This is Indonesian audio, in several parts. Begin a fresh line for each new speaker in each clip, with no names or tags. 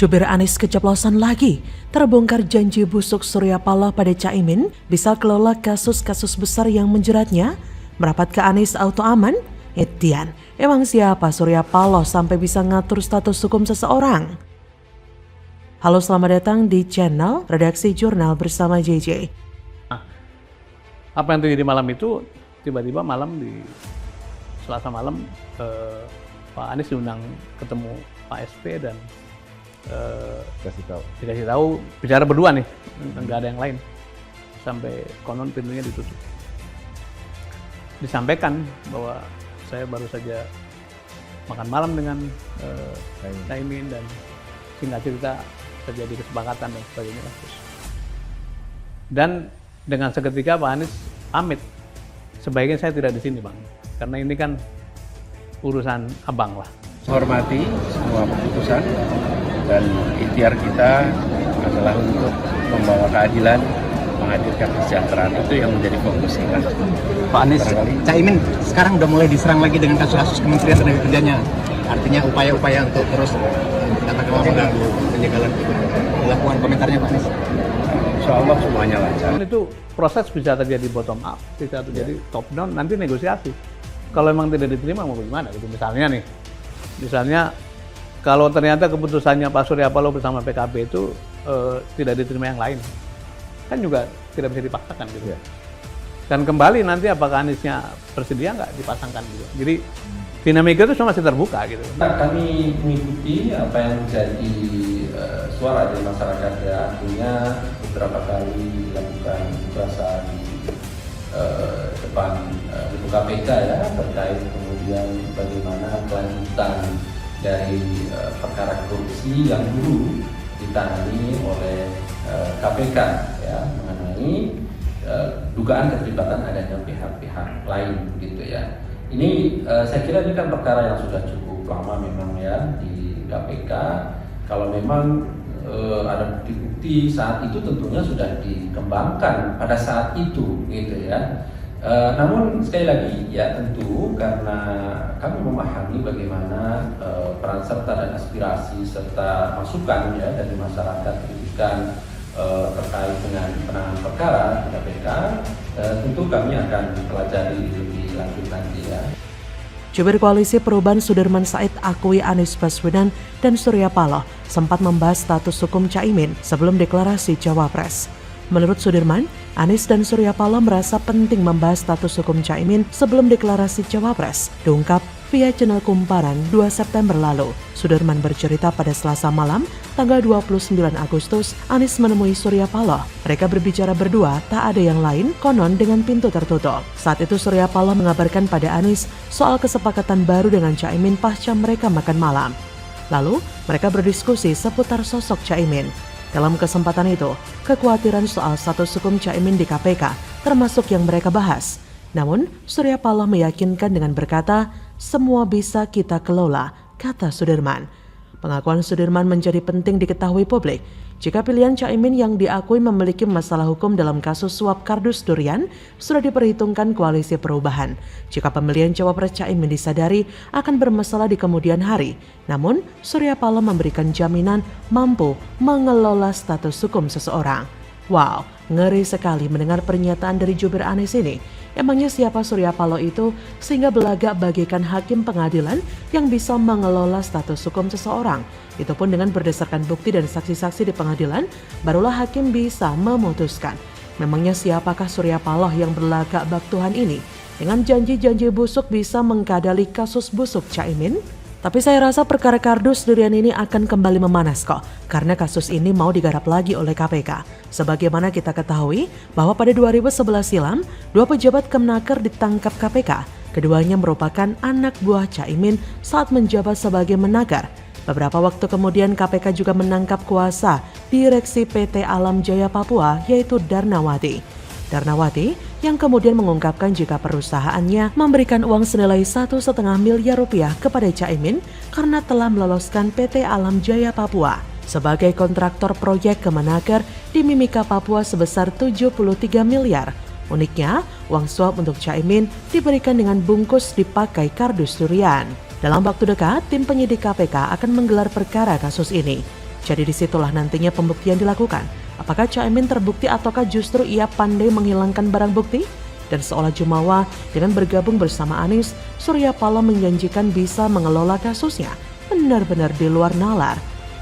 Jubir Anies keceplosan lagi. Terbongkar janji busuk Surya Paloh pada Caimin bisa kelola kasus-kasus besar yang menjeratnya. Merapat ke Anies auto aman? Etian, emang siapa Surya Paloh sampai bisa ngatur status hukum seseorang? Halo, selamat datang di channel Redaksi Jurnal bersama JJ.
Apa yang terjadi malam itu, tiba-tiba di Selasa malam Pak Anies diundang ketemu Pak SP dan dikasih tahu bicara berdua nih, nggak ada yang lain, sampai konon pintunya ditutup. Disampaikan bahwa saya baru saja makan malam dengan Caimin dan singkat cerita terjadi kesepakatan dan sebagainya. Dan dengan seketika Pak Anies pamit, sebaiknya saya tidak di sini Bang, karena ini kan urusan abang lah.
Hormati semua keputusan dan ikhtiar kita adalah untuk membawa keadilan, menghadirkan kesejahteraan, itu yang menjadi fokus kita.
Pak Anies, Caimin sekarang udah mulai diserang lagi dengan kasus-kasus Kementerian Tenaga Kerjanya. Artinya upaya-upaya untuk terus katakanlah mengganggu penjagalan itu. Dilakukan komentarnya Pak Anies.
Insya Allah semuanya lancar.
Itu proses bisa terjadi bottom up, bisa terjadi top down, nanti negosiasi. Kalau memang tidak diterima mau bagaimana gitu. Misalnya kalau ternyata keputusannya Pak Surya Paloh bersama PKB itu tidak diterima yang lain, kan juga tidak bisa dipaksakan gitu. Dan kembali nanti apakah Aniesnya bersedia nggak dipasangkan gitu. Jadi dinamika itu semua masih terbuka gitu.
Kami mengikuti apa yang menjadi suara dari masyarakat ya, artinya beberapa kali dilakukan puasa di depan gedung KPK ya, terkait kemudian bagaimana kelanjutan dari perkara korupsi yang dulu ditangani oleh KPK ya, mengenai dugaan keterlibatan adanya pihak-pihak lain gitu ya. Ini saya kira ini kan perkara yang sudah cukup lama memang ya di KPK. Kalau memang ada bukti-bukti saat itu tentunya sudah dikembangkan pada saat itu gitu ya. Namun sekali lagi ya tentu karena kami memahami bagaimana peran serta dan aspirasi serta masukan ya dari masyarakat kritikan terkait dengan penanganan perkara di KPK, tentu kami akan pelajari lebih lanjut nanti ya.
Jubir Koalisi Perubahan Sudirman Said akui Anies Baswedan dan Surya Paloh sempat membahas status hukum Caimin sebelum deklarasi Cawapres. Menurut Sudirman, Anies dan Surya Paloh merasa penting membahas status hukum Caimin sebelum deklarasi Cawapres, diungkap via channel Kumparan 2 September lalu. Sudirman bercerita pada Selasa malam, tanggal 29 Agustus, Anies menemui Surya Paloh. Mereka berbicara berdua, tak ada yang lain, konon dengan pintu tertutup. Saat itu Surya Paloh mengabarkan pada Anies soal kesepakatan baru dengan Caimin pasca mereka makan malam. Lalu, mereka berdiskusi seputar sosok Caimin. Dalam kesempatan itu, kekhawatiran soal status hukum Caimin di KPK termasuk yang mereka bahas. Namun, Surya Paloh meyakinkan dengan berkata, semua bisa kita kelola, kata Sudirman. Pengakuan Sudirman menjadi penting diketahui publik. Jika pilihan Caimin yang diakui memiliki masalah hukum dalam kasus suap kardus durian sudah diperhitungkan Koalisi Perubahan. Jika pemilihan Cawapres Caimin disadari akan bermasalah di kemudian hari. Namun, Surya Paloh memberikan jaminan mampu mengelola status hukum seseorang. Wow, ngeri sekali mendengar pernyataan dari jubir Anies ini. Emangnya siapa Surya Paloh itu sehingga belagak bagaikan hakim pengadilan yang bisa mengelola status hukum seseorang? Itu pun dengan berdasarkan bukti dan saksi-saksi di pengadilan, barulah hakim bisa memutuskan. Memangnya siapakah Surya Paloh yang berlagak bak Tuhan ini? Dengan janji-janji busuk bisa mengkadali kasus busuk Caimin? Tapi saya rasa perkara kardus durian ini akan kembali memanas kok, karena kasus ini mau digarap lagi oleh KPK. Sebagaimana kita ketahui bahwa pada 2011 silam, 2 pejabat Kemenaker ditangkap KPK. Keduanya merupakan anak buah Caimin saat menjabat sebagai Menaker. Beberapa waktu kemudian KPK juga menangkap kuasa Direksi PT Alam Jaya Papua, yaitu Darnawati yang kemudian mengungkapkan jika perusahaannya memberikan uang senilai 1,5 miliar rupiah kepada Caimin karena telah meloloskan PT Alam Jaya Papua sebagai kontraktor proyek Kemenaker di Mimika Papua sebesar 73 miliar. Uniknya, uang suap untuk Caimin diberikan dengan bungkus dipakai kardus durian. Dalam waktu dekat, tim penyidik KPK akan menggelar perkara kasus ini. Jadi disitulah nantinya pembuktian dilakukan. Apakah Caimin terbukti ataukah justru ia pandai menghilangkan barang bukti? Dan seolah jumawa dengan bergabung bersama Anies, Surya Paloh menjanjikan bisa mengelola kasusnya benar-benar di luar nalar.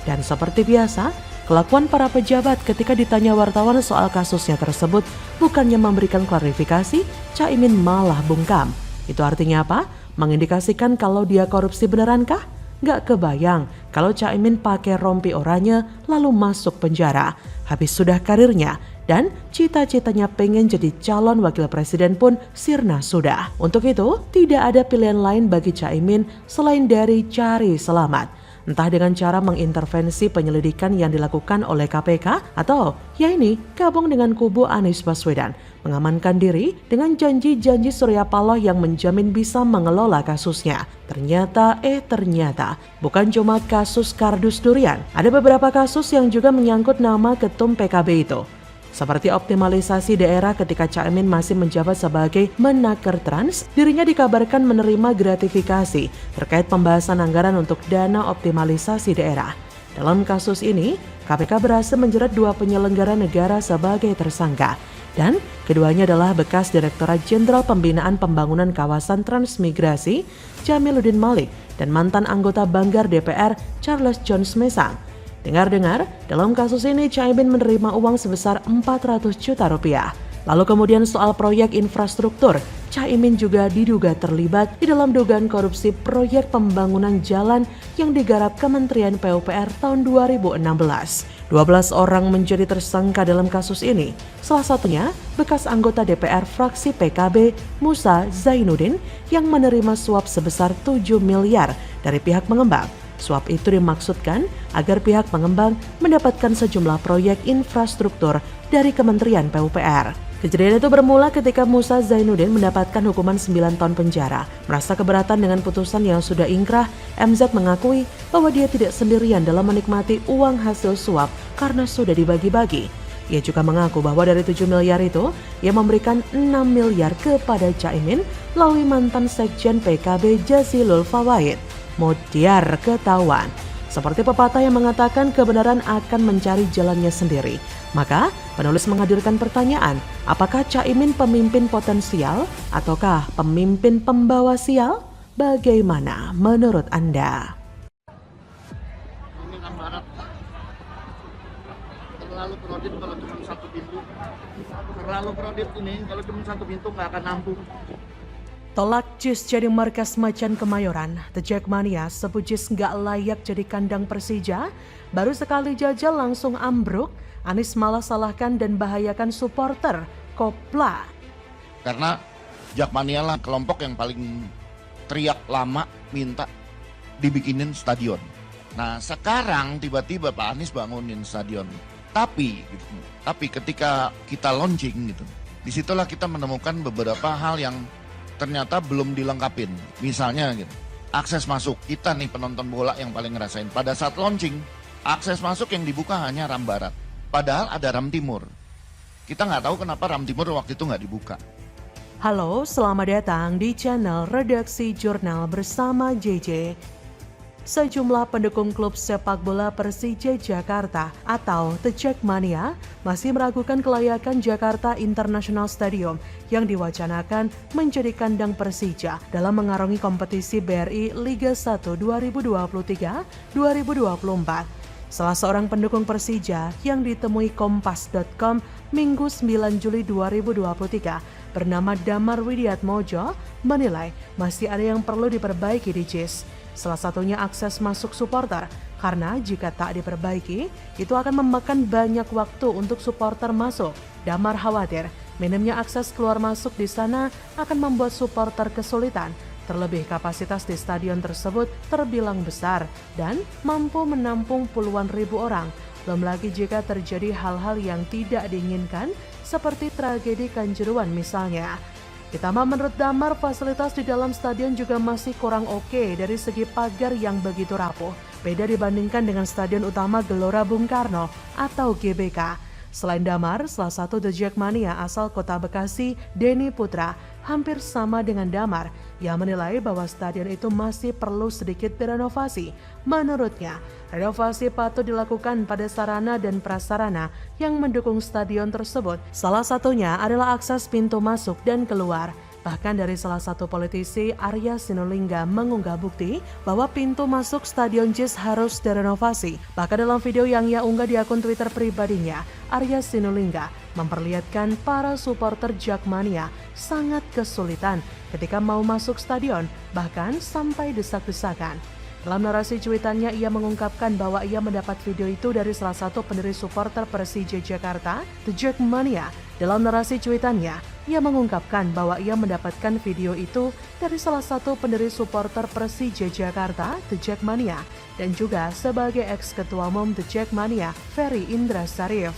Dan seperti biasa, kelakuan para pejabat ketika ditanya wartawan soal kasusnya tersebut bukannya memberikan klarifikasi, Caimin malah bungkam. Itu artinya apa? Mengindikasikan kalau dia korupsi benerankah? Gak kebayang kalau Caimin pakai rompi oranye lalu masuk penjara. Habis sudah karirnya dan cita-citanya pengen jadi calon wakil presiden pun sirna sudah. Untuk itu, tidak ada pilihan lain bagi Caimin selain dari cari selamat. Entah dengan cara mengintervensi penyelidikan yang dilakukan oleh KPK atau ya ini gabung dengan kubu Anies Baswedan, mengamankan diri dengan janji-janji Surya Paloh yang menjamin bisa mengelola kasusnya. Ternyata bukan cuma kasus kardus durian, ada beberapa kasus yang juga menyangkut nama ketum PKB itu. Seperti optimalisasi daerah ketika Caimin masih menjabat sebagai Menaker Trans, dirinya dikabarkan menerima gratifikasi terkait pembahasan anggaran untuk dana optimalisasi daerah. Dalam kasus ini, KPK berhasil menjerat 2 penyelenggara negara sebagai tersangka. Dan keduanya adalah bekas Direktorat Jenderal Pembinaan Pembangunan Kawasan Transmigrasi, Jamiluddin Malik, dan mantan anggota Banggar DPR, Charles John Mesang. Dengar-dengar, dalam kasus ini Caimin menerima uang sebesar 400 juta rupiah. Lalu kemudian soal proyek infrastruktur, Caimin juga diduga terlibat di dalam dugaan korupsi proyek pembangunan jalan yang digarap Kementerian PUPR tahun 2016. 12 orang menjadi tersangka dalam kasus ini. Salah satunya bekas anggota DPR fraksi PKB Musa Zainuddin yang menerima suap sebesar 7 miliar dari pihak pengembang. Suap itu dimaksudkan agar pihak pengembang mendapatkan sejumlah proyek infrastruktur dari Kementerian PUPR. Kejadian itu bermula ketika Musa Zainuddin mendapatkan hukuman 9 tahun penjara. Merasa keberatan dengan putusan yang sudah ingkrah, MZ mengakui bahwa dia tidak sendirian dalam menikmati uang hasil suap karena sudah dibagi-bagi. Ia juga mengaku bahwa dari 7 miliar itu, ia memberikan 6 miliar kepada Caimin melalui mantan sekjen PKB Jazilul Fawait. Mutiar ketahuan. Seperti pepatah yang mengatakan kebenaran akan mencari jalannya sendiri. Maka penulis menghadirkan pertanyaan, apakah Caimin pemimpin potensial ataukah pemimpin pembawa sial? Bagaimana menurut Anda?
Ini kan barat terlalu kredit kalau cuma satu pintu. Terlalu kredit ini kalau cuma satu pintu nggak akan nampung.
Tolak JIS jadi markas macan Kemayoran, The Jackmania sebut JIS nggak layak jadi kandang Persija, baru sekali jajal langsung ambruk, Anies malah salahkan dan bahayakan supporter, kopla.
Karena Jackmania lah kelompok yang paling teriak lama minta dibikinin stadion. Nah sekarang tiba-tiba Pak Anies bangunin stadion, tapi ketika kita launching gitu, disitulah kita menemukan beberapa hal yang ternyata belum dilengkapin. Misalnya gitu, akses masuk, kita nih penonton bola yang paling ngerasain. Pada saat launching, akses masuk yang dibuka hanya Ram Barat. Padahal ada Ram Timur. Kita nggak tahu kenapa Ram Timur waktu itu nggak dibuka.
Halo, selamat datang di channel Redaksi Jurnal bersama JJ. Sejumlah pendukung klub sepak bola Persija Jakarta atau The Jackmania masih meragukan kelayakan Jakarta International Stadium yang diwacanakan menjadi kandang Persija dalam mengarungi kompetisi BRI Liga 1 2023-2024. Salah seorang pendukung Persija yang ditemui Kompas.com Minggu 9 Juli 2023 bernama Damar Widiatmojo menilai masih ada yang perlu diperbaiki di JIS. Salah satunya akses masuk supporter, karena jika tak diperbaiki, itu akan memakan banyak waktu untuk supporter masuk. Damar khawatir, minimnya akses keluar masuk di sana akan membuat supporter kesulitan. Terlebih kapasitas di stadion tersebut terbilang besar dan mampu menampung puluhan ribu orang. Belum lagi jika terjadi hal-hal yang tidak diinginkan, seperti tragedi Kanjuruhan misalnya. Ditambah menurut Damar, fasilitas di dalam stadion juga masih kurang oke dari segi pagar yang begitu rapuh. Beda dibandingkan dengan Stadion Utama Gelora Bung Karno atau GBK. Selain Damar, salah satu The Jackmania asal kota Bekasi, Denny Putra, hampir sama dengan Damar. Ia menilai bahwa stadion itu masih perlu sedikit direnovasi. Menurutnya, renovasi patut dilakukan pada sarana dan prasarana yang mendukung stadion tersebut. Salah satunya adalah akses pintu masuk dan keluar. Bahkan dari salah satu politisi, Arya Sinulinga, mengunggah bukti bahwa pintu masuk Stadion JIS harus direnovasi. Bahkan dalam video yang ia unggah di akun Twitter pribadinya, Arya Sinulinga memperlihatkan para supporter Jakmania sangat kesulitan ketika mau masuk stadion, bahkan sampai desak-desakan. Dalam narasi cuitannya, ia mengungkapkan bahwa ia mendapat video itu dari salah satu pendiri supporter Persija Jakarta, The Jakmania. Dalam narasi cuitannya, ia mengungkapkan bahwa ia mendapatkan video itu dari salah satu pendiri supporter Persija Jakarta, The Jakmania, dan juga sebagai ex-ketua umum The Jakmania, Ferry Indra Sarif.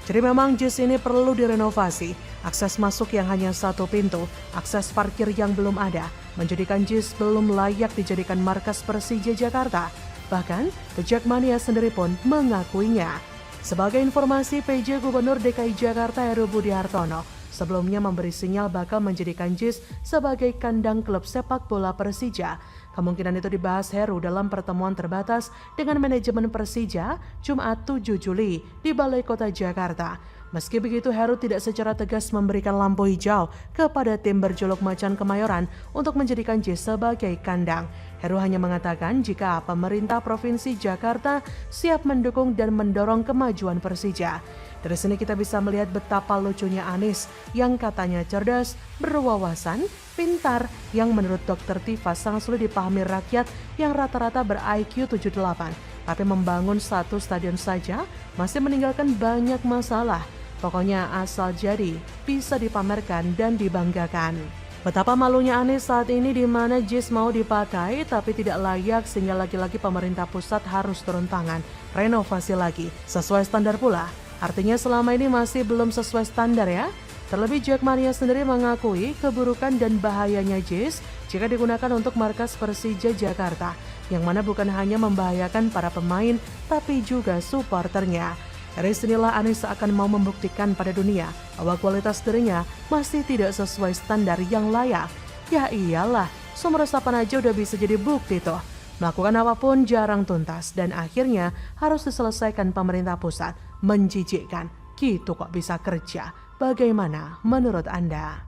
Jadi memang JIS ini perlu direnovasi, akses masuk yang hanya satu pintu, akses parkir yang belum ada, menjadikan JIS belum layak dijadikan markas Persija Jakarta. Bahkan, The Jakmania sendiri pun mengakuinya. Sebagai informasi, PJ Gubernur DKI Jakarta Heru Budi Hartono sebelumnya memberi sinyal bakal menjadikan JIS sebagai kandang klub sepak bola Persija. Kemungkinan itu dibahas Heru dalam pertemuan terbatas dengan manajemen Persija Jumat 7 Juli di Balai Kota Jakarta. Meski begitu, Heru tidak secara tegas memberikan lampu hijau kepada tim berjuluk Macan Kemayoran untuk menjadikan JIS sebagai kandang. Heru hanya mengatakan jika pemerintah Provinsi Jakarta siap mendukung dan mendorong kemajuan Persija. Dari sini kita bisa melihat betapa lucunya Anies yang katanya cerdas, berwawasan, pintar, yang menurut Dr. Tifa sangat sulit dipahami rakyat yang rata-rata ber-IQ 78. Tapi membangun satu stadion saja masih meninggalkan banyak masalah. Pokoknya asal jadi, bisa dipamerkan dan dibanggakan. Betapa malunya Anies saat ini di mana JIS mau dipakai tapi tidak layak sehingga lagi-lagi pemerintah pusat harus turun tangan, renovasi lagi, sesuai standar pula. Artinya selama ini masih belum sesuai standar ya. Terlebih Jakmania sendiri mengakui keburukan dan bahayanya JIS jika digunakan untuk markas Persija Jakarta, yang mana bukan hanya membahayakan para pemain tapi juga supporternya. Dari sinilah Anies akan mau membuktikan pada dunia bahwa kualitas dirinya masih tidak sesuai standar yang layak. Ya iyalah, sumber resapan aja udah bisa jadi bukti toh. Melakukan apapun jarang tuntas dan akhirnya harus diselesaikan pemerintah pusat. Menjijikkan, gitu kok bisa kerja. Bagaimana menurut Anda?